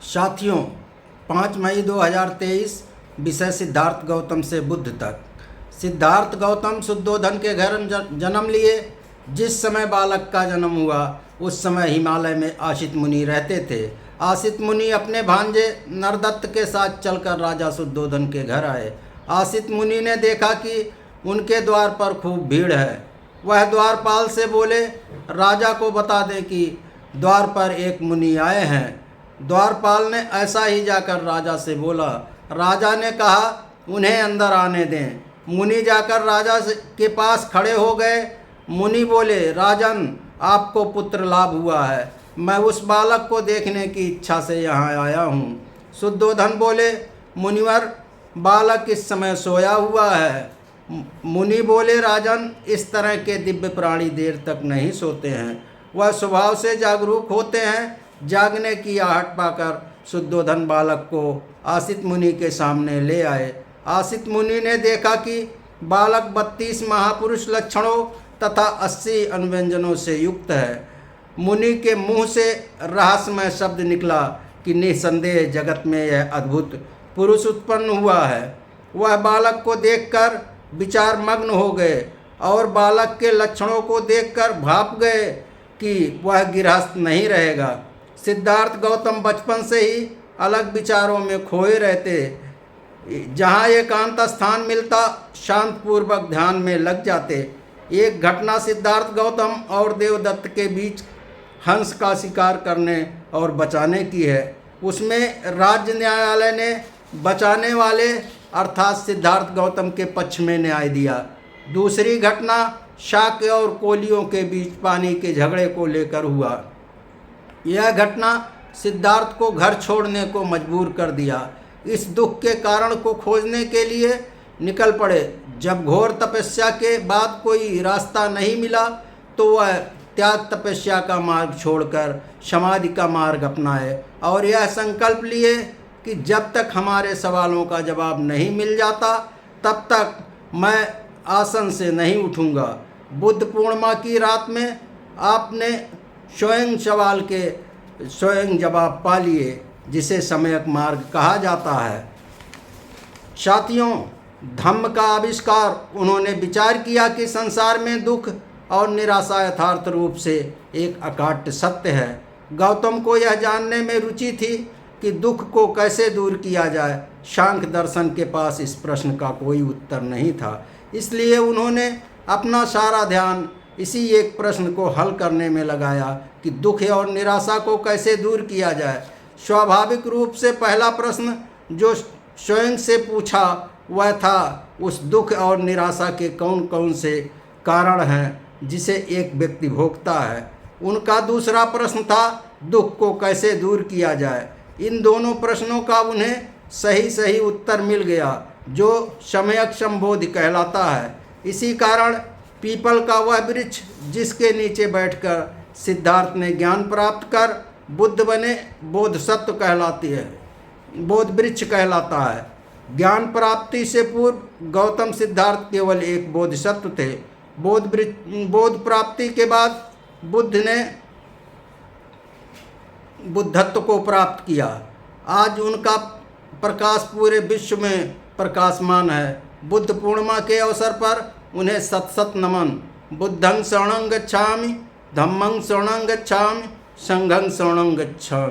साथियों, 5 मई 2023। विषय सिद्धार्थ गौतम से बुद्ध तक। सिद्धार्थ गौतम शुद्धोधन के घर जन्म लिए। जिस समय बालक का जन्म हुआ उस समय हिमालय में आसित मुनि रहते थे। आसित मुनि अपने भांजे नरदत्त के साथ चलकर राजा शुद्धोधन के घर आए। आसित मुनि ने देखा कि उनके द्वार पर खूब भीड़ है। वह द्वारपाल से बोले, राजा को बता दें कि द्वार पर एक मुनि आए हैं। द्वारपाल ने ऐसा ही जाकर राजा से बोला। राजा ने कहा, उन्हें अंदर आने दें। मुनि जाकर राजा के पास खड़े हो गए। मुनि बोले, राजन, आपको पुत्र लाभ हुआ है। मैं उस बालक को देखने की इच्छा से यहाँ आया हूँ। शुद्धोधन बोले, मुनिवर, बालक इस समय सोया हुआ है। मुनि बोले, राजन, इस तरह के दिव्य प्राणी देर तक नहीं सोते हैं। वह स्वभाव से जागरूक होते हैं। जागने की आहट पाकर शुद्धोधन बालक को आसित मुनि के सामने ले आए। आसित मुनि ने देखा कि बालक 32 महापुरुष लक्षणों तथा 80 अनुव्यंजनों से युक्त है। मुनि के मुंह से रहस्यमय शब्द निकला कि निसंदेह जगत में यह अद्भुत पुरुष उत्पन्न हुआ है। वह बालक को देखकर विचार मग्न हो गए और बालक के लक्षणों को देखकर भाप गए कि वह गृहस्थ नहीं रहेगा। सिद्धार्थ गौतम बचपन से ही अलग विचारों में खोए रहते। जहाँ एकांत स्थान मिलता शांतपूर्वक ध्यान में लग जाते। एक घटना सिद्धार्थ गौतम और देवदत्त के बीच हंस का शिकार करने और बचाने की है। उसमें राज्य न्यायालय ने बचाने वाले अर्थात सिद्धार्थ गौतम के पक्ष में न्याय दिया। दूसरी घटना शाक्य और कोलियों के बीच पानी के झगड़े को लेकर हुआ। यह घटना सिद्धार्थ को घर छोड़ने को मजबूर कर दिया। इस दुख के कारण को खोजने के लिए निकल पड़े। जब घोर तपस्या के बाद कोई रास्ता नहीं मिला तो वह त्याग तपस्या का मार्ग छोड़कर समाधि का मार्ग अपनाए और यह संकल्प लिए कि जब तक हमारे सवालों का जवाब नहीं मिल जाता तब तक मैं आसन से नहीं उठूंगा। बुद्ध पूर्णिमा की रात में आपने स्वयं सवाल के स्वयं जवाब पा लिए, जिसे सम्यक मार्ग कहा जाता है। साथियों, धम्म का आविष्कार उन्होंने विचार किया कि संसार में दुख और निराशा यथार्थ रूप से एक अकाट्य सत्य है। गौतम को यह जानने में रुचि थी कि दुख को कैसे दूर किया जाए। सांख्य दर्शन के पास इस प्रश्न का कोई उत्तर नहीं था। इसलिए उन्होंने अपना सारा ध्यान इसी एक प्रश्न को हल करने में लगाया कि दुख और निराशा को कैसे दूर किया जाए। स्वाभाविक रूप से पहला प्रश्न जो स्वयं से पूछा वह था, उस दुख और निराशा के कौन कौन से कारण हैं जिसे एक व्यक्ति भोगता है। उनका दूसरा प्रश्न था, दुख को कैसे दूर किया जाए। इन दोनों प्रश्नों का उन्हें सही उत्तर मिल गया, जो सम्यक संबोधि कहलाता है। इसी कारण पीपल का वह वृक्ष जिसके नीचे बैठकर सिद्धार्थ ने ज्ञान प्राप्त कर बुद्ध बने, बोधसत्व कहलाती है, बोध वृक्ष कहलाता है। ज्ञान प्राप्ति से पूर्व गौतम सिद्धार्थ केवल एक बोधसत्व थे। बोध प्राप्ति के बाद बुद्ध ने बुद्धत्व को प्राप्त किया। आज उनका प्रकाश पूरे विश्व में प्रकाशमान है। बुद्ध पूर्णिमा के अवसर पर उन्हें सत नमन। बुद्धं शरणं गच्छामि, धम्मं शरणं गच्छामि, संघं शरणं गच्छामि।